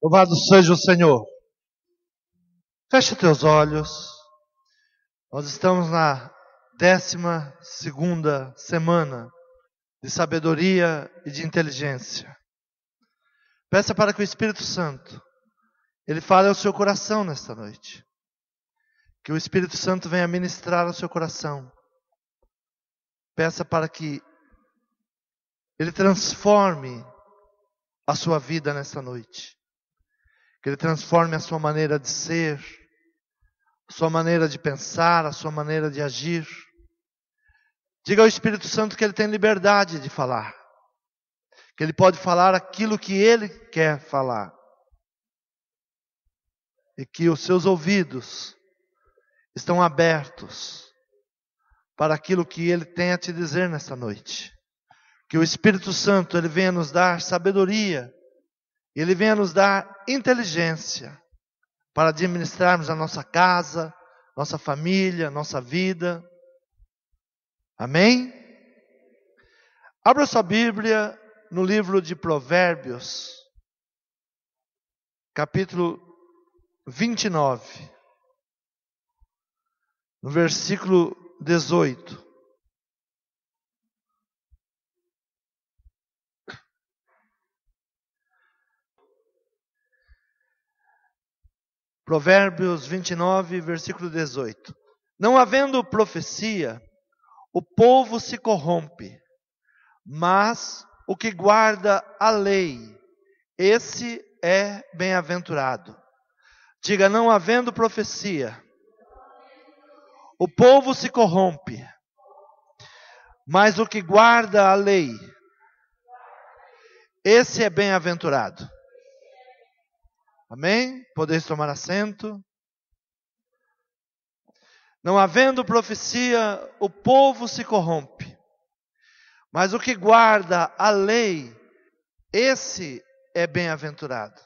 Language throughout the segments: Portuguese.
Louvado seja o Senhor. Feche teus olhos. Nós estamos na 12ª semana de sabedoria e de inteligência. Peça para que o Espírito Santo, Ele fale ao seu coração nesta noite. Que o Espírito Santo venha ministrar ao seu coração. Peça para que Ele transforme a sua vida nesta noite. Que Ele transforme a sua maneira de ser, a sua maneira de pensar, a sua maneira de agir. Diga ao Espírito Santo que Ele tem liberdade de falar. Que Ele pode falar aquilo que Ele quer falar. E que os seus ouvidos estão abertos para aquilo que Ele tem a te dizer nesta noite. Que o Espírito Santo, Ele venha nos dar sabedoria, Ele venha nos dar inteligência para administrarmos a nossa casa, nossa família, nossa vida. Amém? Abra sua Bíblia no livro de Provérbios, capítulo 29, no versículo 18. Provérbios 29, versículo 18. Não havendo profecia, o povo se corrompe, mas o que guarda a lei, esse é bem-aventurado. Diga, não havendo profecia, o povo se corrompe, mas o que guarda a lei, esse é bem-aventurado. Amém? Podeis tomar assento. Não havendo profecia, o povo se corrompe, mas o que guarda a lei, esse é bem-aventurado.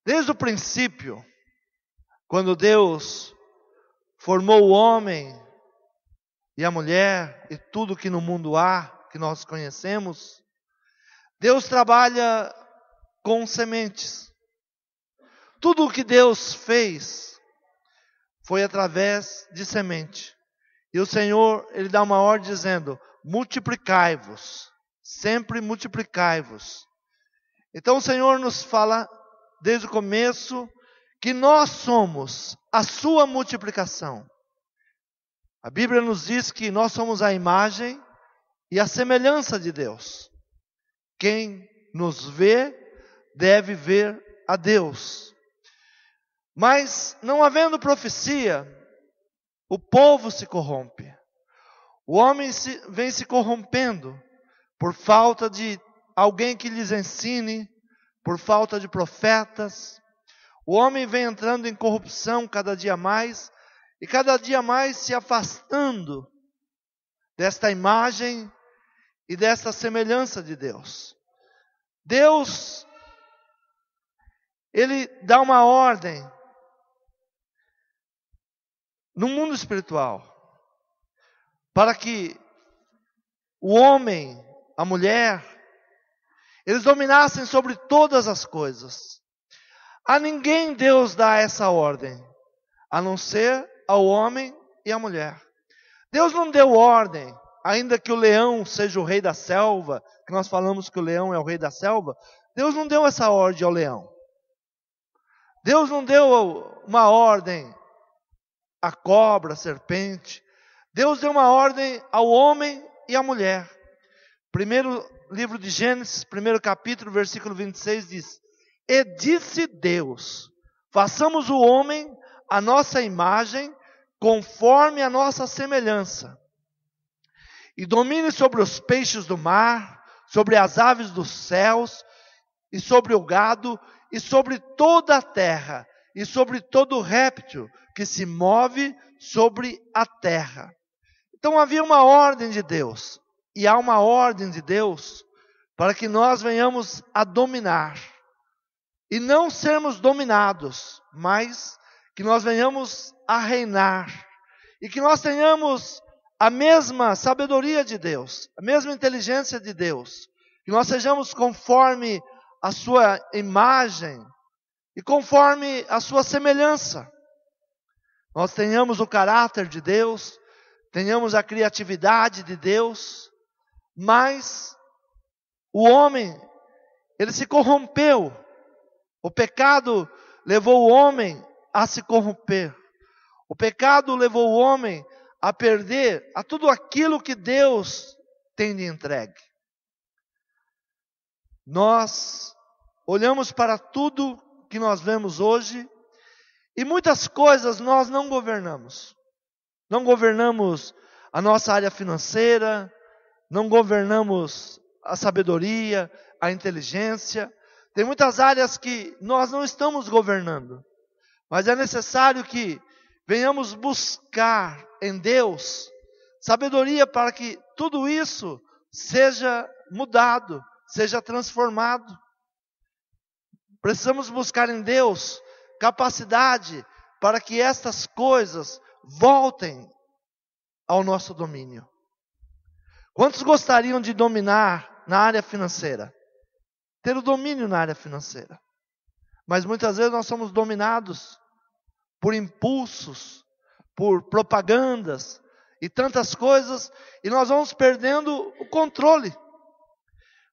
Desde o princípio, quando Deus formou o homem e a mulher e tudo que no mundo há, que nós conhecemos, Deus trabalha com sementes. Tudo o que Deus fez foi através de semente. E o Senhor, Ele dá uma ordem dizendo, multiplicai-vos, sempre multiplicai-vos. Então o Senhor nos fala, desde o começo, que nós somos a sua multiplicação. A Bíblia nos diz que nós somos a imagem e a semelhança de Deus. Quem nos vê, deve ver a Deus. Mas, não havendo profecia, o povo se corrompe. O homem vem se corrompendo por falta de alguém que lhes ensine, por falta de profetas. O homem vem entrando em corrupção cada dia mais, e cada dia mais se afastando desta imagem e desta semelhança de Deus. Deus, Ele dá uma ordem no mundo espiritual, para que o homem, a mulher, eles dominassem sobre todas as coisas. A ninguém Deus dá essa ordem, a não ser ao homem e à mulher. Deus não deu ordem, ainda que o leão seja o rei da selva, que nós falamos que o leão é o rei da selva, Deus não deu essa ordem ao leão. Deus não deu uma ordem à cobra, à serpente. Deus deu uma ordem ao homem e à mulher. Primeiro livro de Gênesis, primeiro capítulo, versículo 26 diz, e disse Deus, façamos o homem a nossa imagem, conforme a nossa semelhança, e domine sobre os peixes do mar, sobre as aves dos céus, e sobre o gado, e sobre toda a terra, e sobre todo réptil que se move sobre a terra. Então havia uma ordem de Deus, e há uma ordem de Deus para que nós venhamos a dominar, e não sermos dominados, mas que nós venhamos a reinar, e que nós tenhamos a mesma sabedoria de Deus, a mesma inteligência de Deus, que nós sejamos conforme a sua imagem e conforme a sua semelhança. Nós tenhamos o caráter de Deus, tenhamos a criatividade de Deus, mas o homem, ele se corrompeu. O pecado levou o homem a se corromper. O pecado levou o homem a perder a tudo aquilo que Deus tem lhe entregue. Nós olhamos para tudo que nós vemos hoje e muitas coisas nós não governamos. Não governamos a nossa área financeira, não governamos a sabedoria, a inteligência. Tem muitas áreas que nós não estamos governando. Mas é necessário que venhamos buscar em Deus sabedoria para que tudo isso seja mudado, seja transformado. Precisamos buscar em Deus capacidade para que estas coisas voltem ao nosso domínio. Quantos gostariam de dominar na área financeira? Ter o domínio na área financeira. Mas muitas vezes nós somos dominados por impulsos, por propagandas e tantas coisas, e nós vamos perdendo o controle.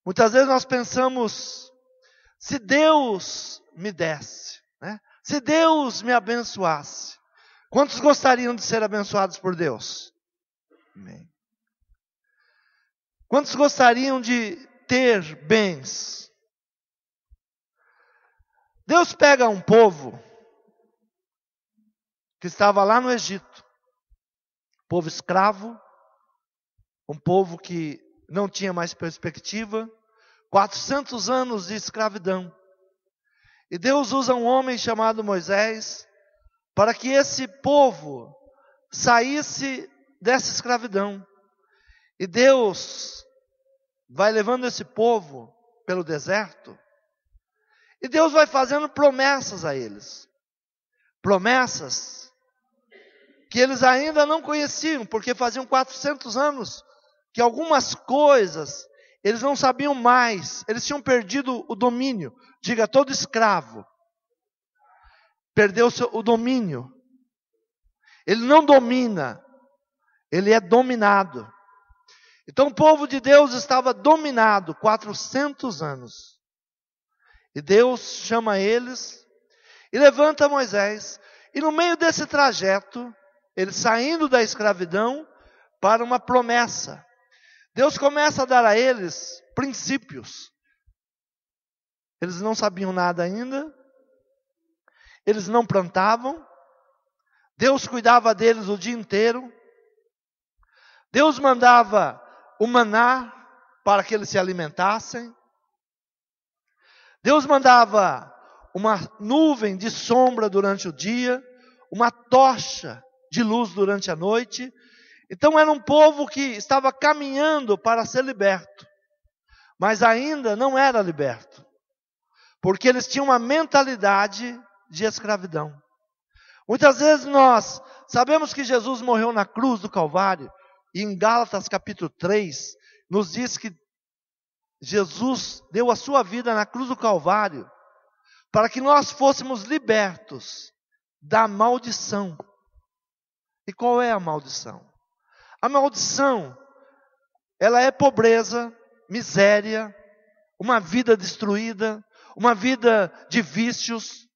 Muitas vezes nós pensamos, se Deus me desse, né? Se Deus me abençoasse. Quantos gostariam de ser abençoados por Deus? Amém. Quantos gostariam de ter bens? Deus pega um povo que estava lá no Egito, povo escravo, um povo que não tinha mais perspectiva, 400 anos de escravidão. E Deus usa um homem chamado Moisés para que esse povo saísse dessa escravidão. E Deus vai levando esse povo pelo deserto. E Deus vai fazendo promessas a eles. Promessas que eles ainda não conheciam, porque faziam 400 anos que algumas coisas eles não sabiam mais. Eles tinham perdido o domínio. Diga, todo escravo perdeu o domínio. Ele não domina, ele é dominado. Então o povo de Deus estava dominado 400 anos. E Deus chama eles e levanta Moisés. E no meio desse trajeto, eles saindo da escravidão para uma promessa. Deus começa a dar a eles princípios. Eles não sabiam nada ainda. Eles não plantavam. Deus cuidava deles o dia inteiro. Deus mandava o maná para que eles se alimentassem. Deus mandava uma nuvem de sombra durante o dia, uma tocha de luz durante a noite. Então era um povo que estava caminhando para ser liberto, mas ainda não era liberto, porque eles tinham uma mentalidade de escravidão. Muitas vezes nós sabemos que Jesus morreu na cruz do Calvário, e em Gálatas capítulo 3, nos diz que Jesus deu a sua vida na cruz do Calvário, para que nós fôssemos libertos da maldição. E qual é a maldição? A maldição, ela é pobreza, miséria, uma vida destruída, uma vida de vícios.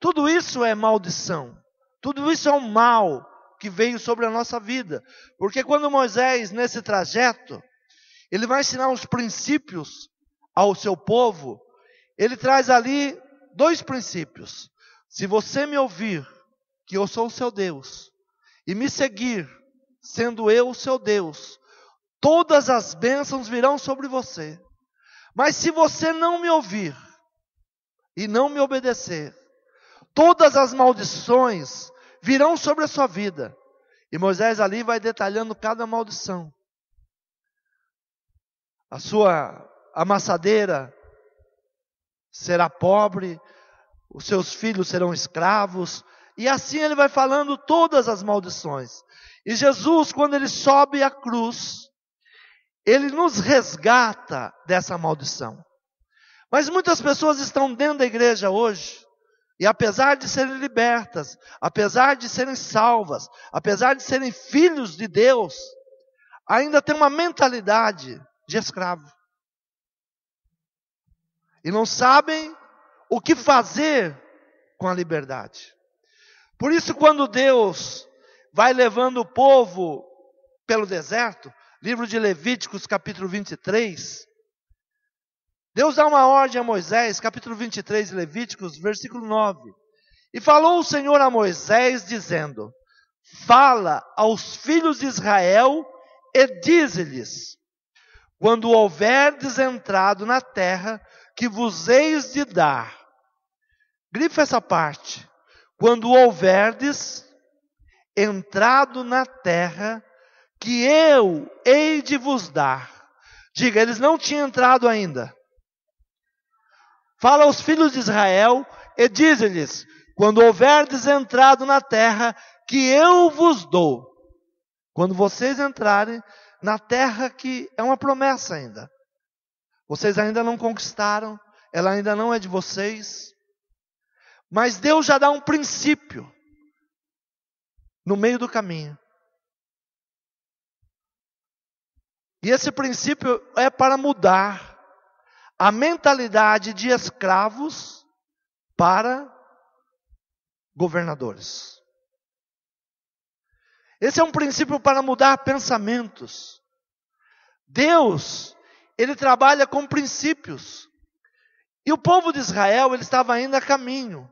Tudo isso é maldição. Tudo isso é um mal que veio sobre a nossa vida. Porque quando Moisés, nesse trajeto, ele vai ensinar os princípios ao seu povo, ele traz ali 2 princípios. Se você me ouvir, que eu sou o seu Deus, e me seguir, sendo eu o seu Deus, todas as bênçãos virão sobre você. Mas se você não me ouvir e não me obedecer, todas as maldições virão sobre a sua vida. E Moisés ali vai detalhando cada maldição. A sua amassadeira será pobre, os seus filhos serão escravos, e assim ele vai falando todas as maldições. E Jesus, quando ele sobe a cruz, ele nos resgata dessa maldição. Mas muitas pessoas estão dentro da igreja hoje, e apesar de serem libertas, apesar de serem salvas, apesar de serem filhos de Deus, ainda tem uma mentalidade de escravo. E não sabem o que fazer com a liberdade. Por isso, quando Deus vai levando o povo pelo deserto, livro de Levíticos, capítulo 23, Deus dá uma ordem a Moisés, capítulo 23 de Levíticos, versículo 9. E falou o Senhor a Moisés, dizendo: fala aos filhos de Israel e dize-lhes: quando houverdes entrado na terra que vos eis de dar. Grifa essa parte. Quando houverdes entrado na terra que eu hei de vos dar. Diga, eles não tinham entrado ainda. Fala aos filhos de Israel e dize-lhes: quando houverdes entrado na terra que eu vos dou. Quando vocês entrarem na terra que é uma promessa ainda. Vocês ainda não conquistaram, ela ainda não é de vocês. Mas Deus já dá um princípio no meio do caminho. E esse princípio é para mudar a mentalidade de escravos para governadores. Esse é um princípio para mudar pensamentos. Deus, Ele trabalha com princípios. E o povo de Israel, ele estava ainda a caminho.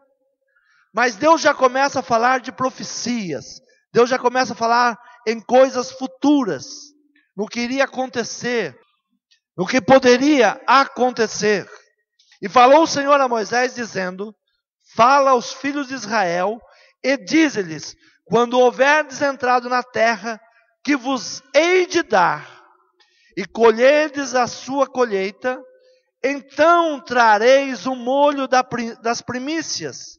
Mas Deus já começa a falar de profecias. Deus já começa a falar em coisas futuras. No que iria acontecer. No que poderia acontecer. E falou o Senhor a Moisés dizendo: fala aos filhos de Israel e dize-lhes: quando houverdes entrado na terra que vos hei de dar, e colherdes a sua colheita, então trareis o molho das primícias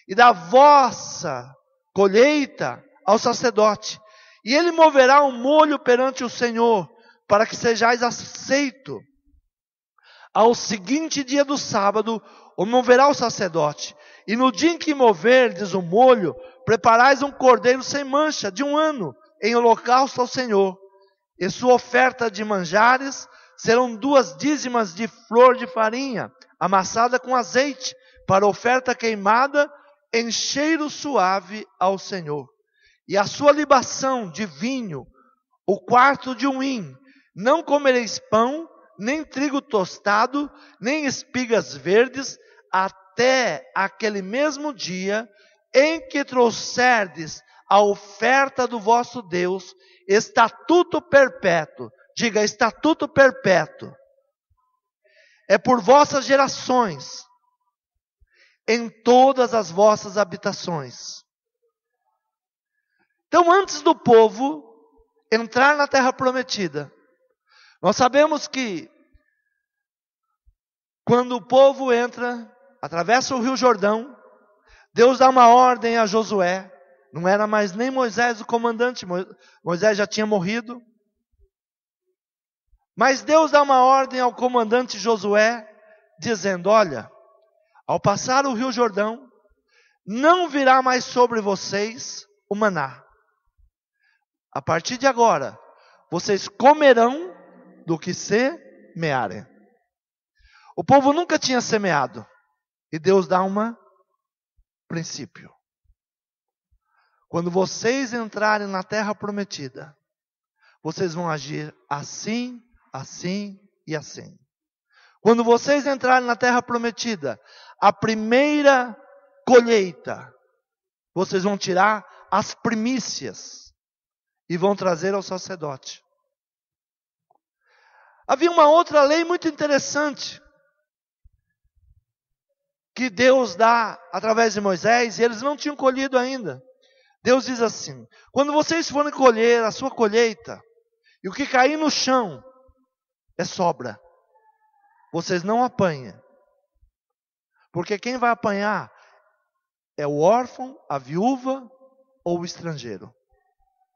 e da vossa colheita ao sacerdote. E ele moverá um molho perante o Senhor, para que sejais aceito. Ao seguinte dia do sábado, o moverá o sacerdote. E no dia em que moverdes o molho, preparais um cordeiro sem mancha, de 1 ano, em holocausto ao Senhor. E sua oferta de manjares serão 2 dízimas de flor de farinha, amassada com azeite, para oferta queimada, em cheiro suave ao Senhor. E a sua libação de vinho, o quarto de 1 hin. Não comereis pão, nem trigo tostado, nem espigas verdes, até aquele mesmo dia em que trouxerdes a oferta do vosso Deus, estatuto perpétuo. Diga, estatuto perpétuo. É por vossas gerações, em todas as vossas habitações. Então, antes do povo entrar na terra prometida, nós sabemos que quando o povo entra, atravessa o Rio Jordão, Deus dá uma ordem a Josué. Não era mais nem Moisés o comandante, Moisés já tinha morrido. Mas Deus dá uma ordem ao comandante Josué, dizendo: olha, ao passar o Rio Jordão, não virá mais sobre vocês o maná. A partir de agora, vocês comerão do que semearem. O povo nunca tinha semeado. E Deus dá um princípio. Quando vocês entrarem na terra prometida, vocês vão agir assim, assim e assim. Quando vocês entrarem na terra prometida, a primeira colheita, vocês vão tirar as primícias e vão trazer ao sacerdote. Havia uma outra lei muito interessante que Deus dá através de Moisés, e eles não tinham colhido ainda. Deus diz assim: quando vocês forem colher a sua colheita, e o que cair no chão é sobra, vocês não apanhem. Porque quem vai apanhar é o órfão, a viúva ou o estrangeiro.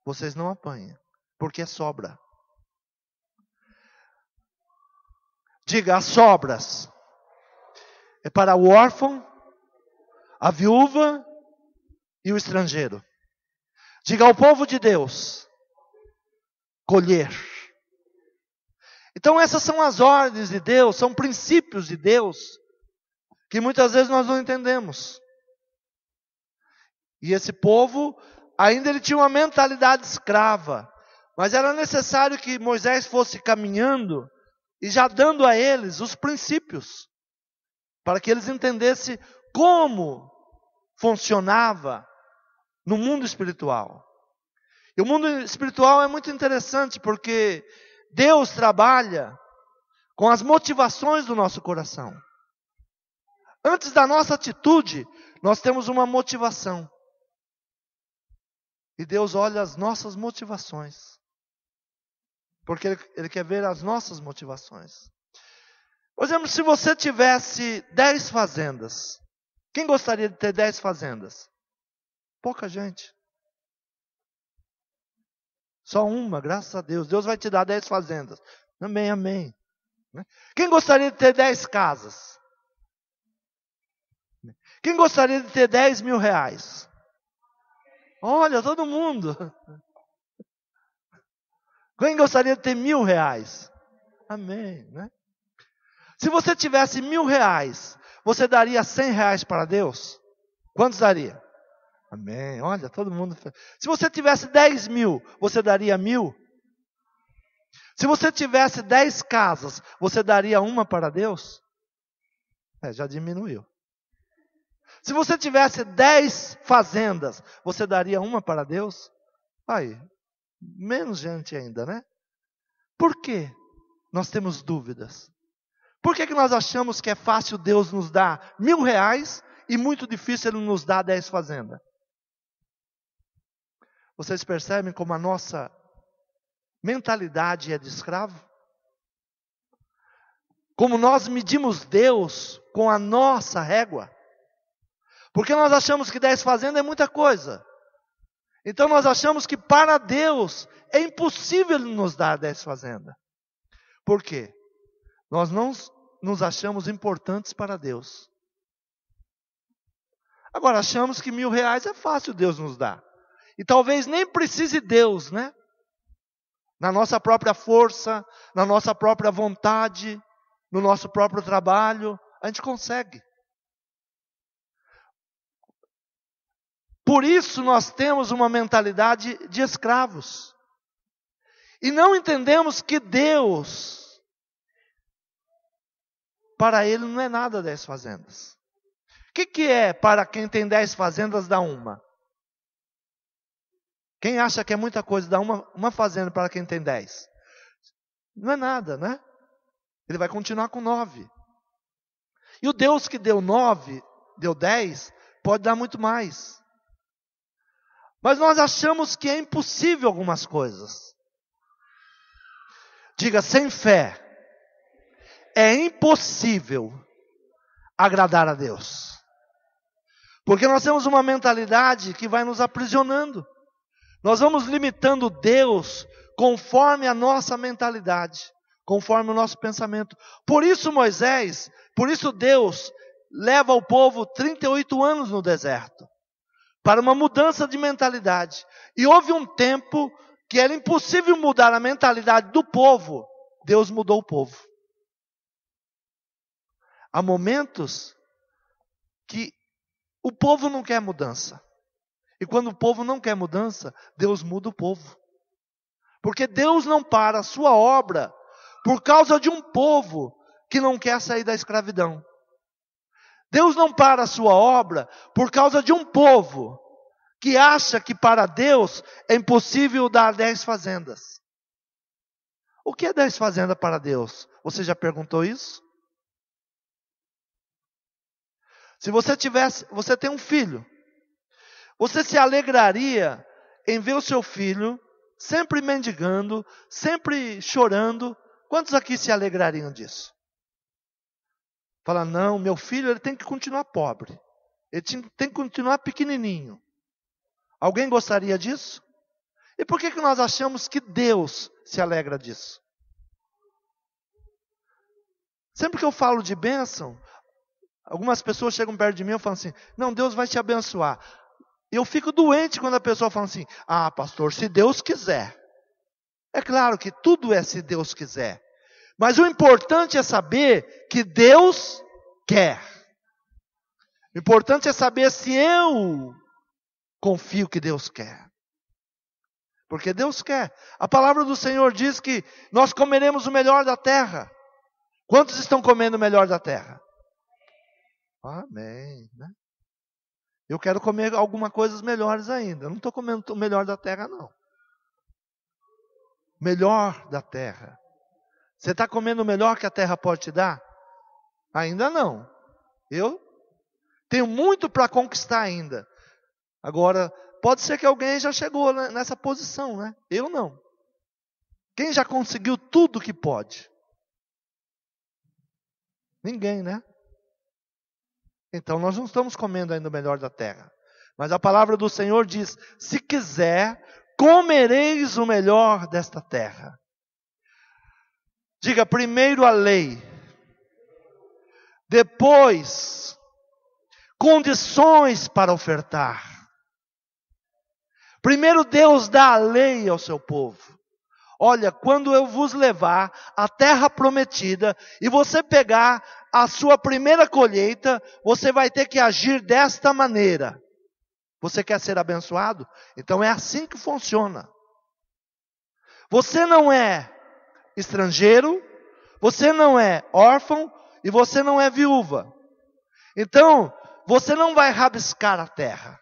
Vocês não apanhem, porque é sobra. Diga, as sobras É para o órfão, a viúva e o estrangeiro. Diga ao povo de Deus, colher. Então essas são as ordens de Deus, são princípios de Deus, que muitas vezes nós não entendemos. E esse povo, ainda ele tinha uma mentalidade escrava, mas era necessário que Moisés fosse caminhando e já dando a eles os princípios, para que eles entendessem como funcionava no mundo espiritual. E o mundo espiritual é muito interessante, porque Deus trabalha com as motivações do nosso coração. Antes da nossa atitude, nós temos uma motivação. E Deus olha as nossas motivações. Porque Ele quer ver as nossas motivações. Por exemplo, se você tivesse 10 fazendas, quem gostaria de ter 10 fazendas? Pouca gente. Só uma, graças a Deus. Deus vai te dar 10 fazendas. Amém, amém. Quem gostaria de ter 10 casas? Quem gostaria de ter 10 mil reais? Olha, todo mundo. Quem gostaria de ter 1.000 reais? Amém, né? Se você tivesse 1.000 reais, você daria 100 reais para Deus? Quantos daria? Amém, olha, todo mundo. Se você tivesse 10 mil, você daria 1.000? Se você tivesse 10 casas, você daria uma para Deus? Já diminuiu. Se você tivesse 10 fazendas, você daria uma para Deus? Aí, menos gente ainda, né? Por quê? Nós temos dúvidas. Por que nós achamos que é fácil Deus nos dar 1.000 reais e muito difícil Ele nos dar 10 fazendas? Vocês percebem como a nossa mentalidade é de escravo? Como nós medimos Deus com a nossa régua? Porque nós achamos que 10 fazendas é muita coisa. Então nós achamos que para Deus é impossível Ele nos dar 10 fazendas. Por quê? Nós não nos achamos importantes para Deus. Agora achamos que 1.000 reais é fácil Deus nos dar. E talvez nem precise Deus, né? Na nossa própria força, na nossa própria vontade, no nosso próprio trabalho, a gente consegue. Por isso nós temos uma mentalidade de escravos. E não entendemos que Deus, para Ele não é nada 10 fazendas. O que é para quem tem 10 fazendas dar uma? Quem acha que é muita coisa dar uma fazenda para quem tem 10? Não é nada, né? Ele vai continuar com 9. E o Deus que deu 9, deu 10, pode dar muito mais. Mas nós achamos que é impossível algumas coisas. Diga, sem fé, é impossível agradar a Deus. Porque nós temos uma mentalidade que vai nos aprisionando. Nós vamos limitando Deus conforme a nossa mentalidade, conforme o nosso pensamento. Por isso Deus leva o povo 38 anos no deserto, para uma mudança de mentalidade. E houve um tempo que era impossível mudar a mentalidade do povo. Deus mudou o povo. Há momentos que o povo não quer mudança. E quando o povo não quer mudança, Deus muda o povo. Porque Deus não para a sua obra por causa de um povo que não quer sair da escravidão. Deus não para a sua obra por causa de um povo que acha que para Deus é impossível dar 10 fazendas. O que é 10 fazendas para Deus? Você já perguntou isso? Se você tem um filho, você se alegraria em ver o seu filho sempre mendigando, sempre chorando? Quantos aqui se alegrariam disso? Fala, não, meu filho ele tem que continuar pobre. Ele tem que continuar pequenininho. Alguém gostaria disso? E por que nós achamos que Deus se alegra disso? Sempre que eu falo de bênção, Algumas pessoas chegam perto de mim e falam assim, não, Deus vai te abençoar. Eu fico doente quando a pessoa fala assim, ah, pastor, se Deus quiser. É claro que tudo é se Deus quiser. Mas o importante é saber que Deus quer. O importante é saber se eu confio que Deus quer. Porque Deus quer. A palavra do Senhor diz que nós comeremos o melhor da terra. Quantos estão comendo o melhor da terra? Amém. Né? Eu quero comer algumas coisas melhores ainda. Eu não estou comendo o melhor da terra, não. Melhor da terra. Você está comendo o melhor que a terra pode te dar? Ainda não. Eu tenho muito para conquistar ainda. Agora, pode ser que alguém já chegou nessa posição, né? Eu não. Quem já conseguiu tudo que pode? Ninguém, né? Então nós não estamos comendo ainda o melhor da terra. Mas a palavra do Senhor diz, se quiser, comereis o melhor desta terra. Diga, primeiro a lei. Depois, condições para ofertar. Primeiro Deus dá a lei ao seu povo. Olha, quando eu vos levar à terra prometida e você pegar a sua primeira colheita, você vai ter que agir desta maneira. Você quer ser abençoado? Então é assim que funciona. Você não é estrangeiro, você não é órfão e você não é viúva. Então, você não vai rabiscar a terra.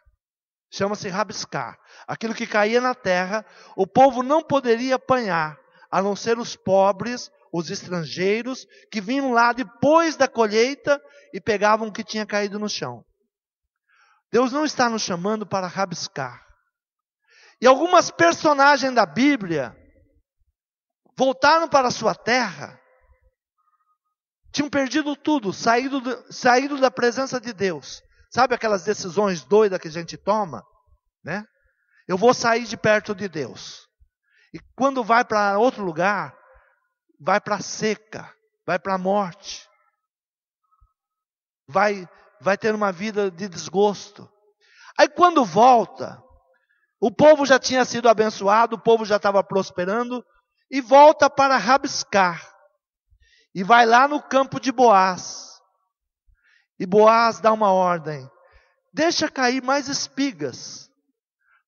Chama-se rabiscar. Aquilo que caía na terra, o povo não poderia apanhar, a não ser os pobres, os estrangeiros, que vinham lá depois da colheita e pegavam o que tinha caído no chão. Deus não está nos chamando para rabiscar. E algumas personagens da Bíblia voltaram para a sua terra, tinham perdido tudo, saído da presença de Deus. Sabe aquelas decisões doidas que a gente toma? Né? Eu vou sair de perto de Deus. E quando vai para outro lugar, vai para a seca, vai para a morte. Vai ter uma vida de desgosto. Aí quando volta, o povo já tinha sido abençoado, o povo já estava prosperando, e volta para rabiscar. E vai lá no campo de Boaz. E Boaz dá uma ordem. Deixa cair mais espigas,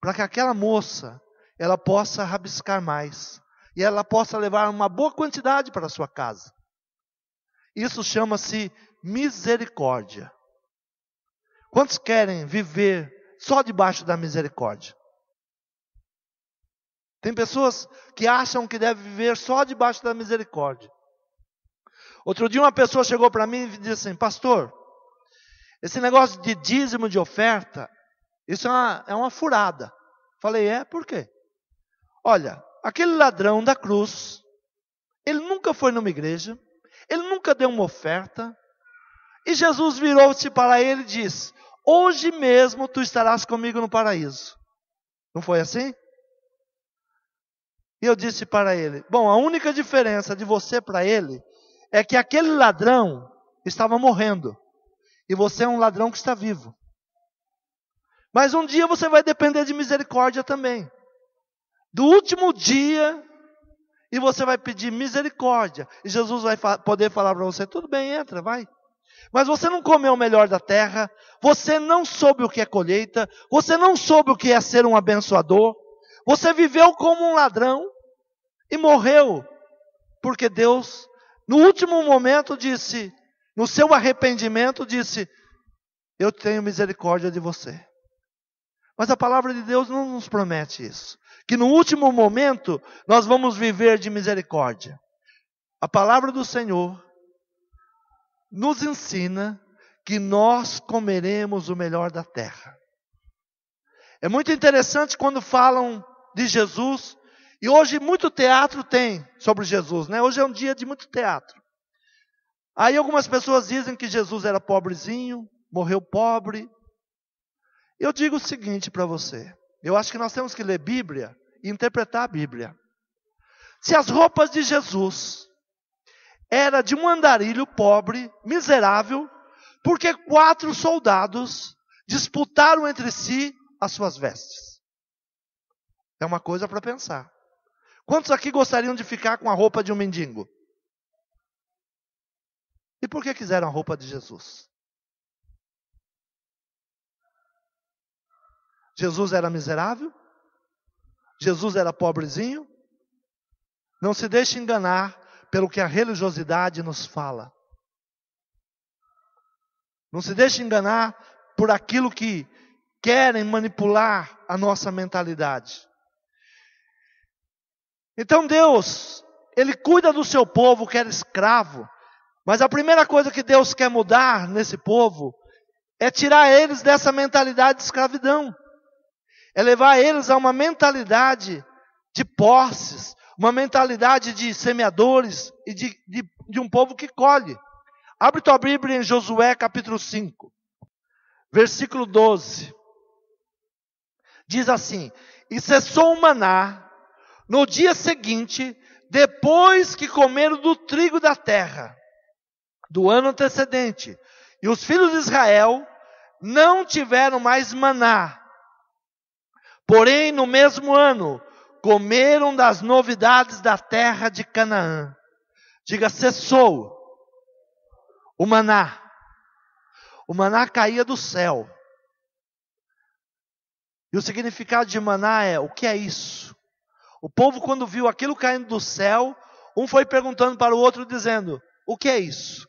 para que aquela moça, ela possa rabiscar mais. E ela possa levar uma boa quantidade para a sua casa. Isso chama-se misericórdia. Quantos querem viver só debaixo da misericórdia? Tem pessoas que acham que devem viver só debaixo da misericórdia. Outro dia uma pessoa chegou para mim e disse assim, pastor, esse negócio de dízimo de oferta, isso é uma furada. Falei, por quê? Olha, aquele ladrão da cruz, ele nunca foi numa igreja, ele nunca deu uma oferta, e Jesus virou-se para ele e disse, hoje mesmo tu estarás comigo no paraíso. Não foi assim? E eu disse para ele, bom, a única diferença de você para ele, é que aquele ladrão estava morrendo, e você é um ladrão que está vivo. Mas um dia você vai depender de misericórdia também. Do último dia, e você vai pedir misericórdia. E Jesus vai poder falar para você, tudo bem, entra, vai. Mas você não comeu o melhor da terra, você não soube o que é colheita, você não soube o que é ser um abençoador, você viveu como um ladrão e morreu, porque Deus, no último momento disse, no seu arrependimento disse, eu tenho misericórdia de você. Mas a palavra de Deus não nos promete isso. Que no último momento nós vamos viver de misericórdia. A palavra do Senhor nos ensina que nós comeremos o melhor da terra. É muito interessante quando falam de Jesus, e hoje muito teatro tem sobre Jesus, né? Hoje é um dia de muito teatro. Aí algumas pessoas dizem que Jesus era pobrezinho, morreu pobre. Eu digo o seguinte para você, eu acho que nós temos que ler Bíblia e interpretar a Bíblia. Se as roupas de Jesus era de um andarilho pobre, miserável, Porque 4 soldados disputaram entre si as suas vestes. É uma coisa para pensar. Quantos aqui gostariam de ficar com a roupa de um mendigo? E por que quiseram a roupa de Jesus? Jesus era miserável? Jesus era pobrezinho? Não se deixe enganar pelo que a religiosidade nos fala. Não se deixe enganar por aquilo que querem manipular a nossa mentalidade. Então Deus, Ele cuida do seu povo que era escravo. Mas a primeira coisa que Deus quer mudar nesse povo é tirar eles dessa mentalidade de escravidão. É levar eles a uma mentalidade de posses, uma mentalidade de semeadores e de um povo que colhe. Abre tua Bíblia em Josué capítulo 5, versículo 12. Diz assim: e cessou o maná no dia seguinte, depois que comeram do trigo da terra, do ano antecedente. E os filhos de Israel não tiveram mais maná. Porém, no mesmo ano, comeram das novidades da terra de Canaã. Diga, cessou o maná. O maná caía do céu. E o significado de maná é, o que é isso? O povo, quando viu aquilo caindo do céu, um foi perguntando para o outro, dizendo, o que é isso?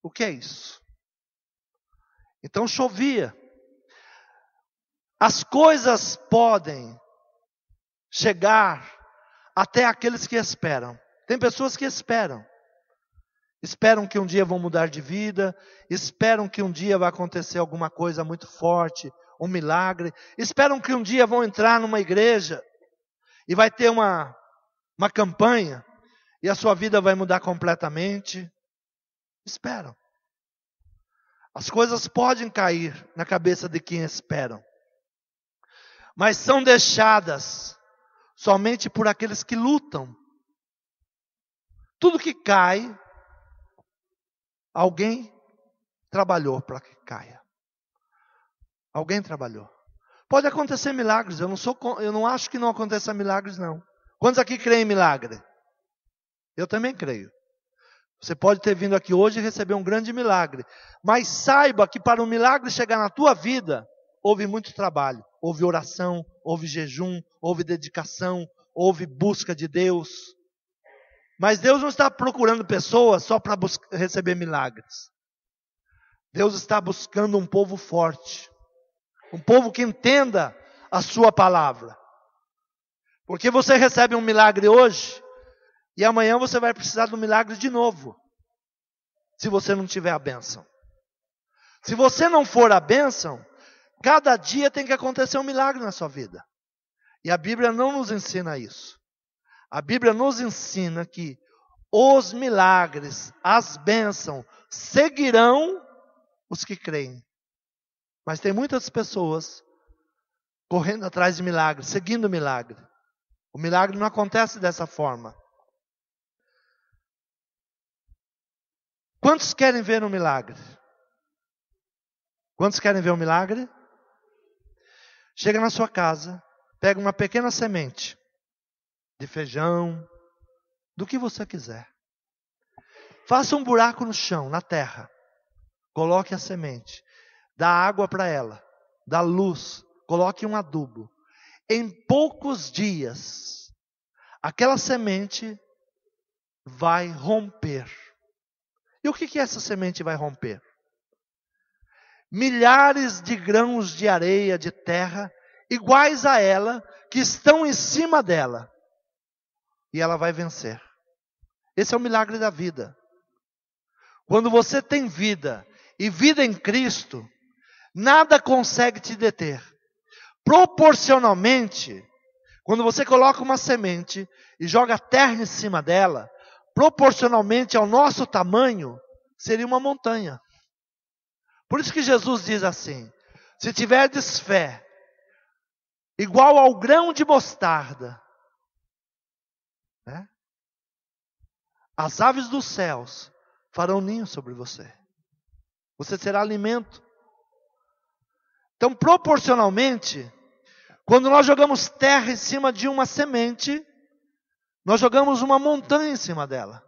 O que é isso? Então chovia. As coisas podem chegar até aqueles que esperam. Tem pessoas que esperam. Esperam que um dia vão mudar de vida. Esperam que um dia vai acontecer alguma coisa muito forte, um milagre. Esperam que um dia vão entrar numa igreja e vai ter uma campanha e a sua vida vai mudar completamente. Esperam. As coisas podem cair na cabeça de quem esperam, mas são deixadas somente por aqueles que lutam. Tudo que cai, alguém trabalhou para que caia. Alguém trabalhou. Pode acontecer milagres, eu não acho que não aconteça milagres, não. Quantos aqui creem em milagre? Eu também creio. Você pode ter vindo aqui hoje e receber um grande milagre, mas saiba que para o milagre chegar na tua vida, houve muito trabalho, houve oração, houve jejum, houve dedicação, houve busca de Deus. Mas Deus não está procurando pessoas só para receber milagres. Deus está buscando um povo forte, um povo que entenda a sua palavra. Porque você recebe um milagre hoje, e amanhã você vai precisar de um milagre de novo, se você não tiver a bênção. Se você não for a bênção, cada dia tem que acontecer um milagre na sua vida. E a Bíblia não nos ensina isso. A Bíblia nos ensina que os milagres, as bênçãos, seguirão os que creem. Mas tem muitas pessoas correndo atrás de milagres, seguindo o milagre. O milagre não acontece dessa forma. Quantos querem ver um milagre? Quantos querem ver um milagre? Chega na sua casa, pega uma pequena semente de feijão, do que você quiser. Faça um buraco no chão, na terra. Coloque a semente. Dá água para ela. Dá luz. Coloque um adubo. Em poucos dias, aquela semente vai romper. E o que essa semente vai romper? Milhares de grãos de areia, de terra, iguais a ela, que estão em cima dela. E ela vai vencer. Esse é o milagre da vida. Quando você tem vida, e vida em Cristo, nada consegue te deter. Proporcionalmente, quando você coloca uma semente e joga terra em cima dela, proporcionalmente ao nosso tamanho, seria uma montanha. Por isso que Jesus diz assim: se tiverdes fé igual ao grão de mostarda, né? As aves dos céus farão ninho sobre você. Você será alimento. Então, proporcionalmente, quando nós jogamos terra em cima de uma semente, nós jogamos uma montanha em cima dela.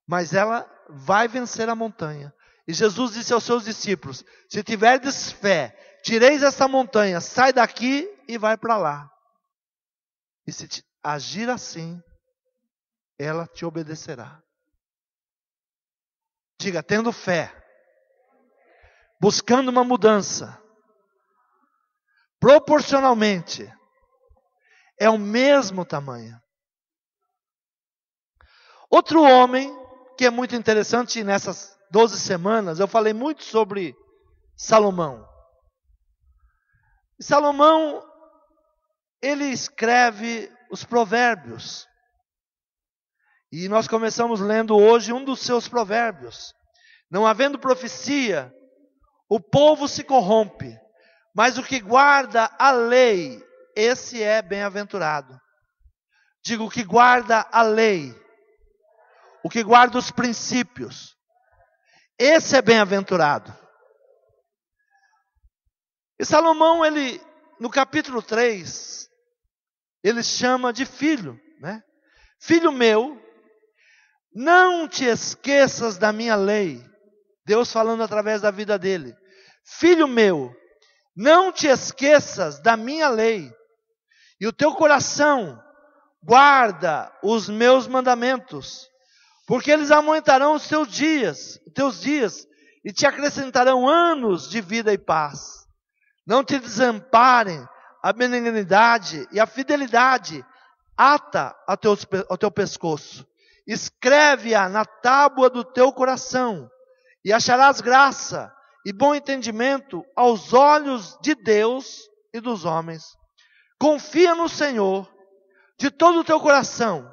Mas ela vai vencer a montanha. E Jesus disse aos seus discípulos: se tiverdes fé, tireis essa montanha, sai daqui e vai para lá. E se agir assim, ela te obedecerá. Diga, tendo fé, buscando uma mudança, proporcionalmente, é o mesmo tamanho. Outro homem, que é muito interessante, nessas 12 semanas, eu falei muito sobre Salomão. E Salomão, ele escreve os provérbios. E nós começamos lendo hoje um dos seus provérbios. Não havendo profecia, o povo se corrompe, mas o que guarda a lei, esse é bem-aventurado. Digo, o que guarda a lei, o que guarda os princípios, esse é bem-aventurado. E Salomão, ele, no capítulo 3, ele chama de filho, né? Filho meu, não te esqueças da minha lei. Deus falando através da vida dele. Filho meu, não te esqueças da minha lei. E o teu coração guarda os meus mandamentos, porque eles aumentarão os teus dias, e te acrescentarão anos de vida e paz. Não te desamparem a benignidade e a fidelidade, ata ao teu pescoço. Escreve-a na tábua do teu coração, e acharás graça e bom entendimento aos olhos de Deus e dos homens. Confia no Senhor de todo o teu coração,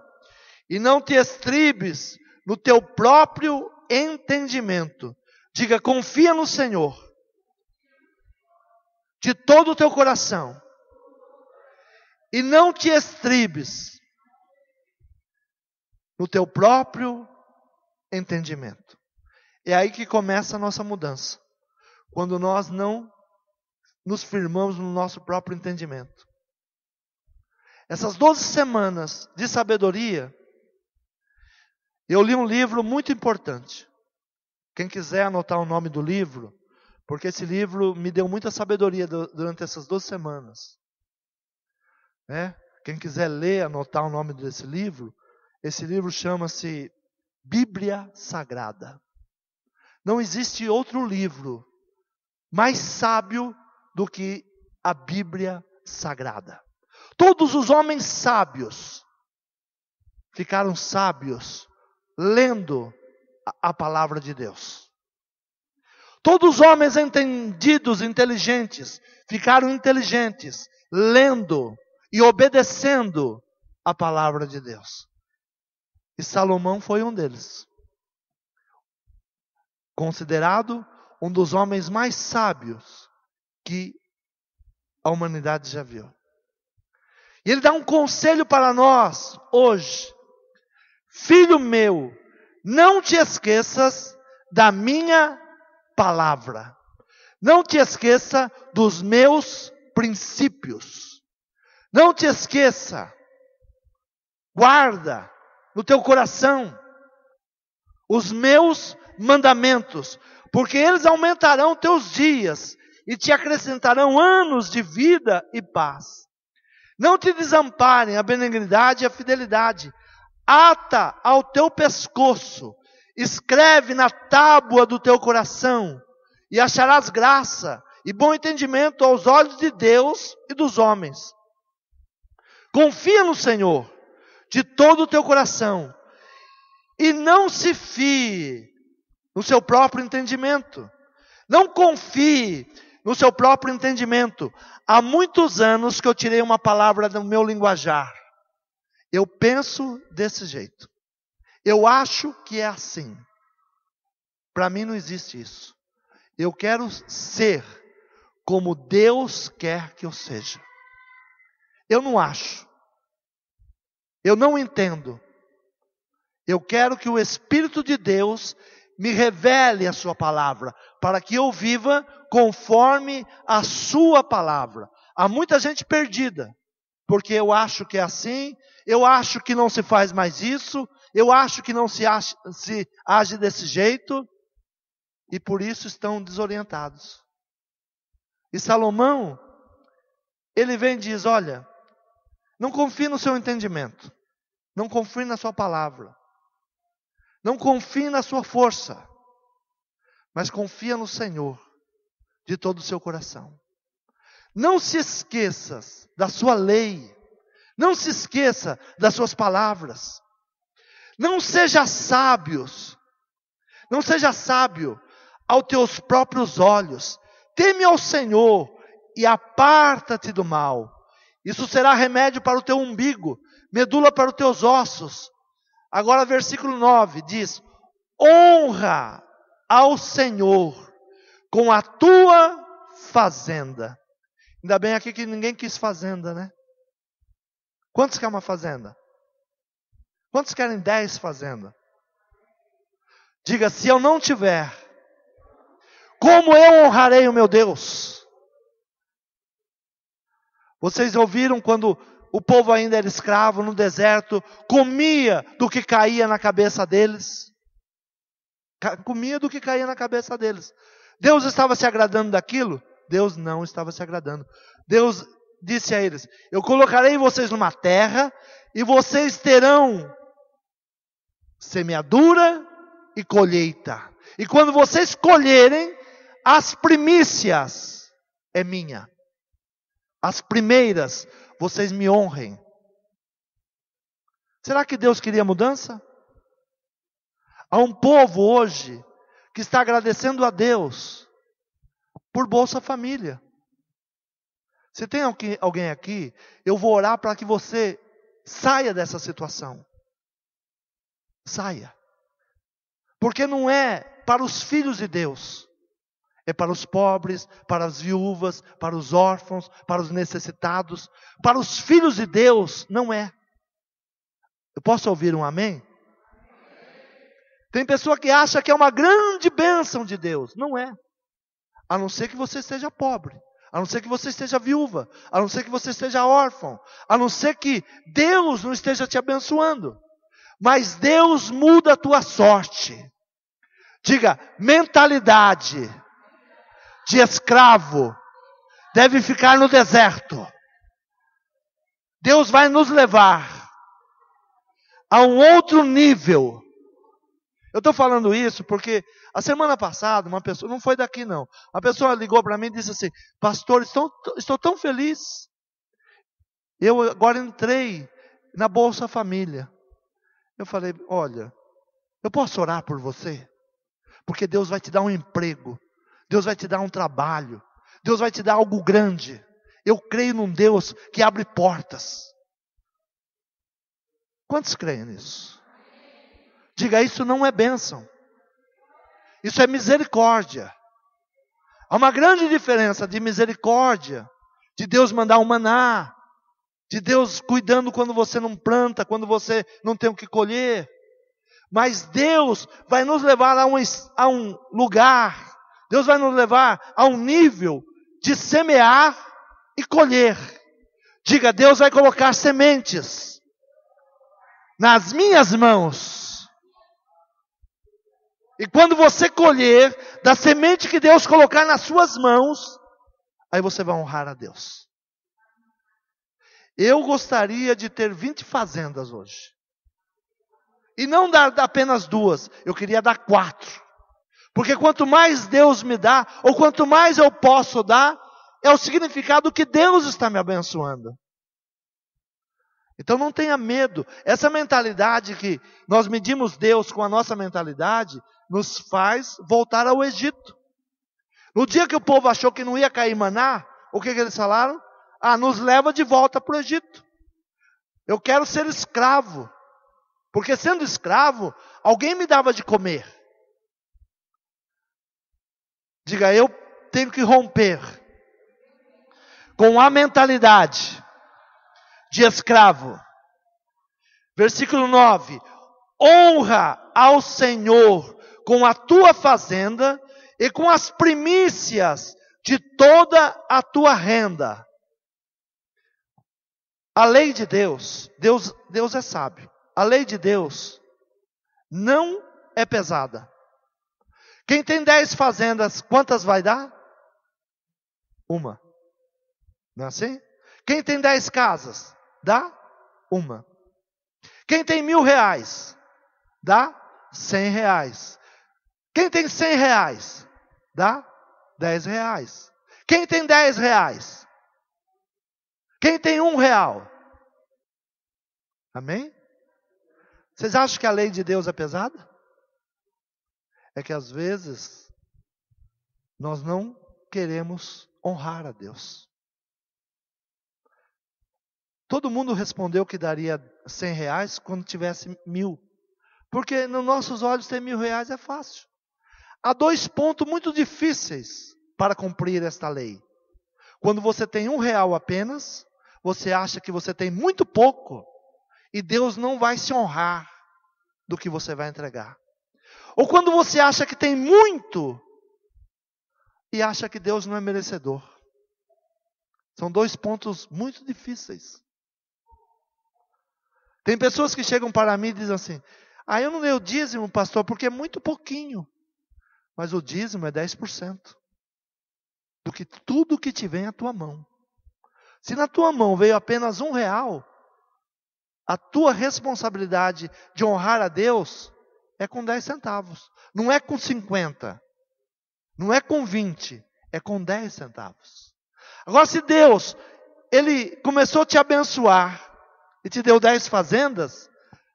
e não te estribes no teu próprio entendimento. Diga, confia no Senhor de todo o teu coração, e não te estribes no teu próprio entendimento. É aí que começa a nossa mudança. Quando nós não nos firmamos no nosso próprio entendimento. Essas 12 semanas de sabedoria, eu li um livro muito importante. Quem quiser anotar o nome do livro, porque esse livro me deu muita sabedoria durante essas 12 semanas. Né? Quem quiser ler, anotar o nome desse livro, esse livro chama-se Bíblia Sagrada. Não existe outro livro mais sábio do que a Bíblia Sagrada. Todos os homens sábios ficaram sábios lendo a palavra de Deus. Todos os homens entendidos, inteligentes, ficaram inteligentes lendo e obedecendo a palavra de Deus. E Salomão foi um deles. Considerado um dos homens mais sábios que a humanidade já viu. E ele dá um conselho para nós hoje. Filho meu, não te esqueças da minha palavra. Não te esqueça dos meus princípios. Não te esqueça. Guarda no teu coração os meus mandamentos, porque eles aumentarão teus dias e te acrescentarão anos de vida e paz. Não te desamparem a benignidade e a fidelidade. Ata ao teu pescoço, escreve na tábua do teu coração, e acharás graça e bom entendimento aos olhos de Deus e dos homens. Confia no Senhor de todo o teu coração, e não se fie no seu próprio entendimento. Não confie no seu próprio entendimento. Há muitos anos que eu tirei uma palavra do meu linguajar. Eu penso desse jeito. Eu acho que é assim. Para mim não existe isso. Eu quero ser como Deus quer que eu seja. Eu não acho. Eu não entendo. Eu quero que o Espírito de Deus me revele a sua palavra, para que eu viva conforme a sua palavra. Há muita gente perdida, porque eu acho que é assim, eu acho que não se faz mais isso, eu acho que não se age desse jeito, e por isso estão desorientados. E Salomão, ele vem e diz, olha, não confie no seu entendimento, não confie na sua palavra, não confie na sua força, mas confia no Senhor de todo o seu coração. Não se esqueça da sua lei, não se esqueça das suas palavras. Não seja sábio aos teus próprios olhos. Teme ao Senhor e aparta-te do mal. Isso será remédio para o teu umbigo, medula para os teus ossos. Agora versículo 9 diz, honra ao Senhor com a tua fazenda. Ainda bem aqui que ninguém quis fazenda, né? Quantos querem uma fazenda? Quantos querem 10 fazendas? Diga, se eu não tiver, como eu honrarei o meu Deus? Vocês ouviram quando o povo ainda era escravo no deserto, comia do que caía na cabeça deles? Comia do que caía na cabeça deles. Deus estava se agradando daquilo? Deus não estava se agradando. Deus disse a eles, eu colocarei vocês numa terra, e vocês terão semeadura e colheita. E quando vocês colherem, as primícias é minha. As primeiras, vocês me honrem. Será que Deus queria mudança? Há um povo hoje que está agradecendo a Deus por Bolsa Família. Se tem alguém aqui, eu vou orar para que você saia dessa situação. Saia. Porque não é para os filhos de Deus. É para os pobres, para as viúvas, para os órfãos, para os necessitados. Para os filhos de Deus, não é. Eu posso ouvir um amém? Tem pessoa que acha que é uma grande bênção de Deus. Não é. A não ser que você esteja pobre. A não ser que você esteja viúva. A não ser que você esteja órfão. A não ser que Deus não esteja te abençoando. Mas Deus muda a tua sorte. Diga, mentalidade de escravo deve ficar no deserto. Deus vai nos levar a um outro nível. Eu estou falando isso porque a semana passada, uma pessoa, não foi daqui não, a pessoa ligou para mim e disse assim, pastor, estou tão feliz. Eu agora entrei na Bolsa Família. Eu falei, olha, eu posso orar por você? Porque Deus vai te dar um emprego. Deus vai te dar um trabalho. Deus vai te dar algo grande. Eu creio num Deus que abre portas. Quantos creem nisso? Diga, isso não é bênção. Isso é misericórdia. Há uma grande diferença de misericórdia, de Deus mandar um maná, de Deus cuidando quando você não planta, quando você não tem o que colher. Mas Deus vai nos levar a um lugar, Deus vai nos levar a um nível de semear e colher. Diga, Deus vai colocar sementes nas minhas mãos. E quando você colher da semente que Deus colocar nas suas mãos, aí você vai honrar a Deus. Eu gostaria de ter 20 fazendas hoje. E não dar apenas 2, eu queria dar 4. Porque quanto mais Deus me dá, ou quanto mais eu posso dar, é o significado que Deus está me abençoando. Então não tenha medo. Essa mentalidade que nós medimos Deus com a nossa mentalidade, nos faz voltar ao Egito. No dia que o povo achou que não ia cair maná, o que eles falaram? Nos leva de volta para o Egito. Eu quero ser escravo. Porque sendo escravo, alguém me dava de comer. Diga, eu tenho que romper com a mentalidade de escravo. Versículo 9. honra ao Senhor com a tua fazenda e com as primícias de toda a tua renda. A lei de Deus é sábio. A lei de Deus não é pesada. Quem tem 10 fazendas, quantas vai dar? Uma. Não é assim? Quem tem 10 casas, dá uma. Quem tem R$1.000, dá R$100. Quem tem R$100, dá R$10. Quem tem R$10? Quem tem R$1? Amém? Vocês acham que a lei de Deus é pesada? É que às vezes nós não queremos honrar a Deus. Todo mundo respondeu que daria R$100 quando tivesse 1.000. Porque nos nossos olhos ter R$1.000 é fácil. Há 2 pontos muito difíceis para cumprir esta lei. Quando você tem R$1 apenas, você acha que você tem muito pouco e Deus não vai se honrar do que você vai entregar. Ou quando você acha que tem muito e acha que Deus não é merecedor. São 2 pontos muito difíceis. Tem pessoas que chegam para mim e dizem assim: eu não dei o dízimo, pastor, porque é muito pouquinho. Mas o dízimo é 10% do que tudo que te vem à tua mão. Se na tua mão veio apenas R$1, a tua responsabilidade de honrar a Deus é com 10 centavos. Não é com 50. Não é com 20. É com 10 centavos. Agora, se Deus, Ele começou a te abençoar e te deu 10 fazendas,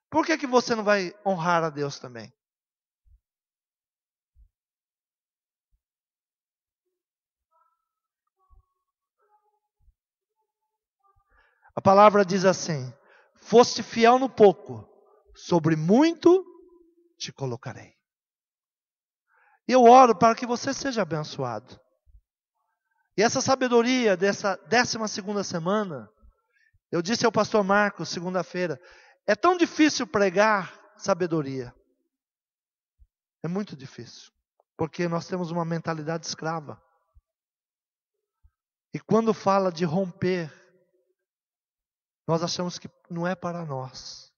por que você não vai honrar a Deus também? A palavra diz assim: foste fiel no pouco, sobre muito te colocarei. E eu oro para que você seja abençoado. E essa sabedoria dessa 12ª semana, eu disse ao pastor Marcos segunda-feira, é tão difícil pregar sabedoria. É muito difícil. Porque nós temos uma mentalidade escrava. E quando fala de romper, nós achamos que não é para nós.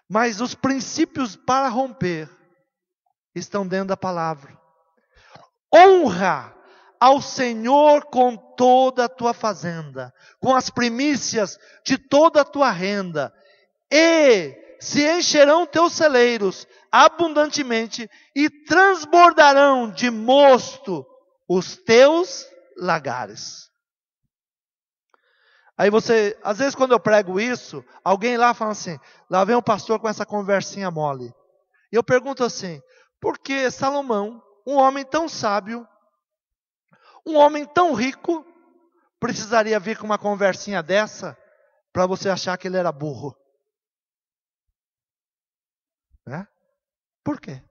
Mas os princípios para romper estão dentro da palavra. Honra ao Senhor com toda a tua fazenda, com as primícias de toda a tua renda, e se encherão teus celeiros abundantemente, e transbordarão de mosto os teus lagares. Aí você, às vezes quando eu prego isso, alguém lá fala assim, lá vem o pastor com essa conversinha mole. E eu pergunto assim, por que Salomão, um homem tão sábio, um homem tão rico, precisaria vir com uma conversinha dessa, para você achar que ele era burro? Né? Por quê?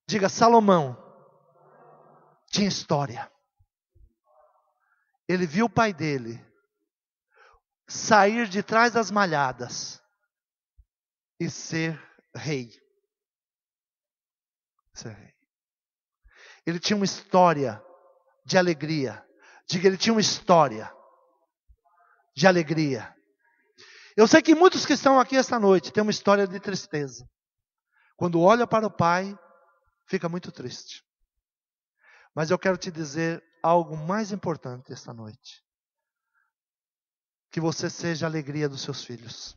Diga, Salomão tinha história. Ele viu o pai dele sair de trás das malhadas e ser rei. Ser rei. Ele tinha uma história de alegria. Diga, ele tinha uma história de alegria. Eu sei que muitos que estão aqui esta noite têm uma história de tristeza. Quando olha para o pai, fica muito triste. Mas eu quero te dizer algo mais importante esta noite. Que você seja a alegria dos seus filhos.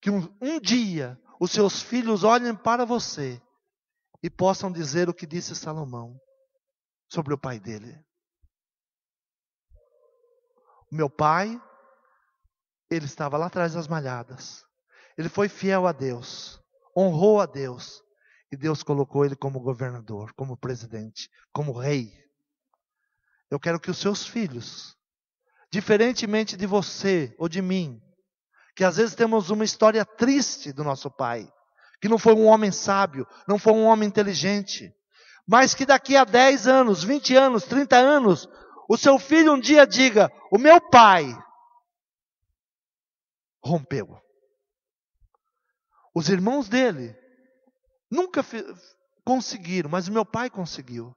Que um dia os seus filhos olhem para você e possam dizer o que disse Salomão sobre o pai dele. O meu pai, ele estava lá atrás das malhadas. Ele foi fiel a Deus, honrou a Deus. E Deus colocou ele como governador, como presidente, como rei. Eu quero que os seus filhos, diferentemente de você ou de mim, que às vezes temos uma história triste do nosso pai, que não foi um homem sábio, não foi um homem inteligente, mas que daqui a 10 anos, 20 anos, 30 anos, o seu filho um dia diga, o meu pai rompeu. Os irmãos dele nunca conseguiram, mas o meu pai conseguiu.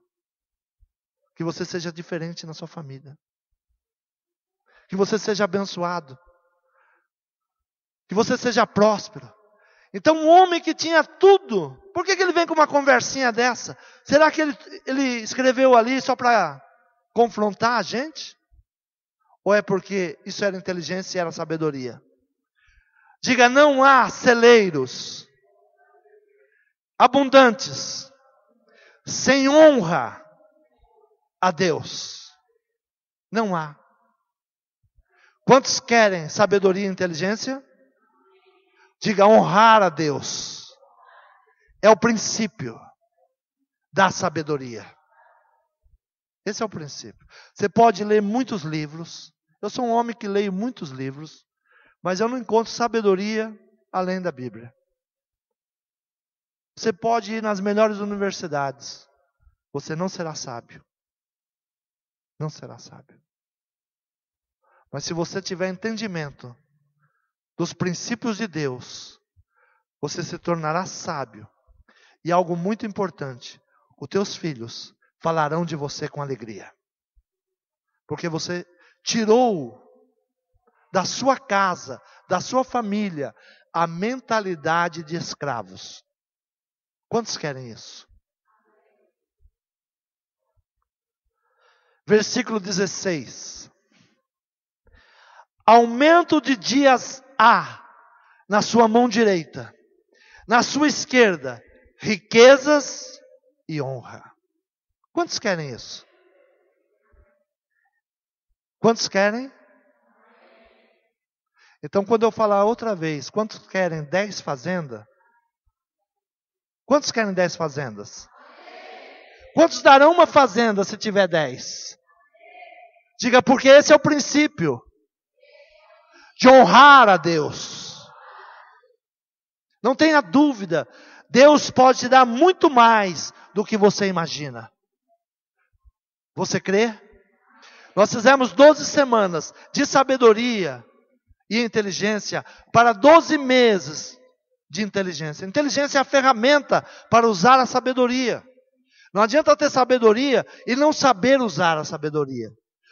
Que você seja diferente na sua família. Que você seja abençoado. Que você seja próspero. Então um homem que tinha tudo, por que ele vem com uma conversinha dessa? Será que ele escreveu ali só para confrontar a gente? Ou é porque isso era inteligência e era sabedoria? Diga, não há celeiros abundantes, sem honra a Deus. Não há. Quantos querem sabedoria e inteligência? Diga, honrar a Deus é o princípio da sabedoria. Esse é o princípio. Você pode ler muitos livros. Eu sou um homem que leio muitos livros, mas eu não encontro sabedoria além da Bíblia. Você pode ir nas melhores universidades, você não será sábio. Não será sábio. Mas se você tiver entendimento dos princípios de Deus, você se tornará sábio. E algo muito importante, os teus filhos falarão de você com alegria. Porque você tirou da sua casa, da sua família, a mentalidade de escravos. Quantos querem isso? Versículo 16. Aumento de dias há na sua mão direita, na sua esquerda, riquezas e honra. Quantos querem isso? Quantos querem? Então, quando eu falar outra vez, quantos querem 10 fazendas? Quantos querem 10 fazendas? Quantos darão uma fazenda se tiver 10? Diga, porque esse é o princípio de honrar a Deus. Não tenha dúvida, Deus pode te dar muito mais do que você imagina. Você crê? Nós fizemos 12 semanas de sabedoria e inteligência para 12 meses de inteligência. Inteligência é a ferramenta para usar a sabedoria. Não adianta ter sabedoria e não saber usar a sabedoria.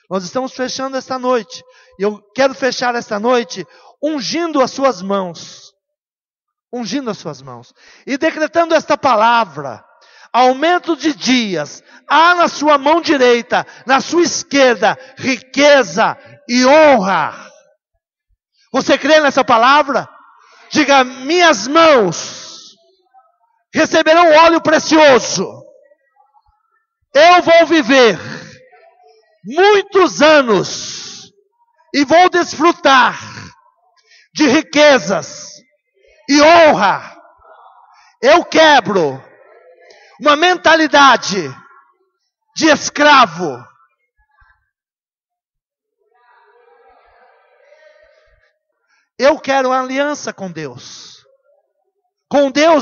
Nós estamos fechando esta noite. E eu quero fechar esta noite ungindo as suas mãos. Ungindo as suas mãos. E decretando esta palavra. Aumento de dias. Há na sua mão direita, na sua esquerda, riqueza e honra. Você crê nessa palavra? Diga, minhas mãos receberão óleo precioso. Eu vou viver muitos anos e vou desfrutar de riquezas e honra. Eu quebro uma mentalidade de escravo. Eu quero uma aliança com Deus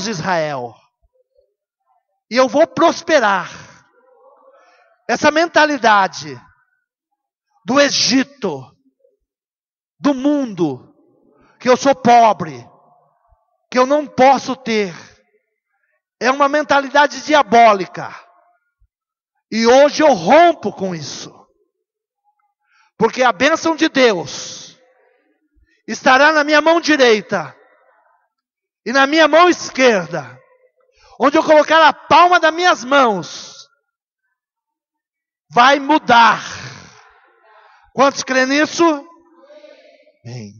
de Israel, e eu vou prosperar. Essa mentalidade do Egito, do mundo, que eu sou pobre, que eu não posso ter, é uma mentalidade diabólica. E hoje eu rompo com isso. Porque a bênção de Deus estará na minha mão direita e na minha mão esquerda. Onde eu colocar a palma das minhas mãos, vai mudar. Quantos creem nisso? Bem.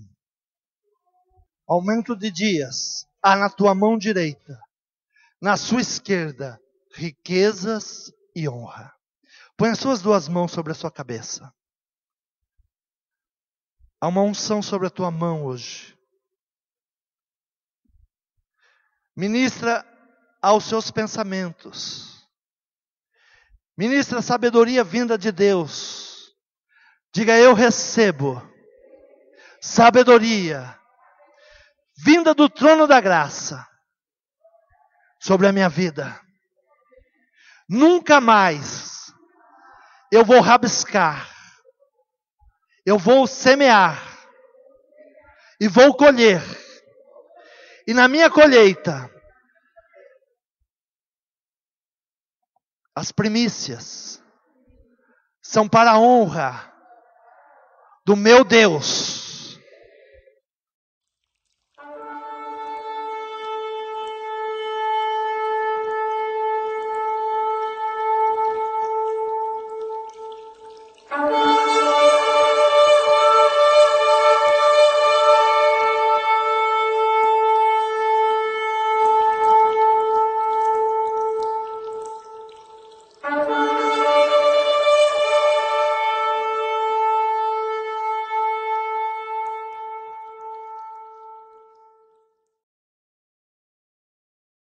Aumento de dias há na tua mão direita, na sua esquerda, riquezas e honra. Põe as suas duas mãos sobre a sua cabeça. Há uma unção sobre a tua mão hoje. Ministra aos seus pensamentos. Ministra a sabedoria vinda de Deus. Diga, eu recebo sabedoria vinda do trono da graça sobre a minha vida. Nunca mais eu vou rabiscar. Eu vou semear e vou colher E na minha colheita, as primícias são para a honra do meu Deus.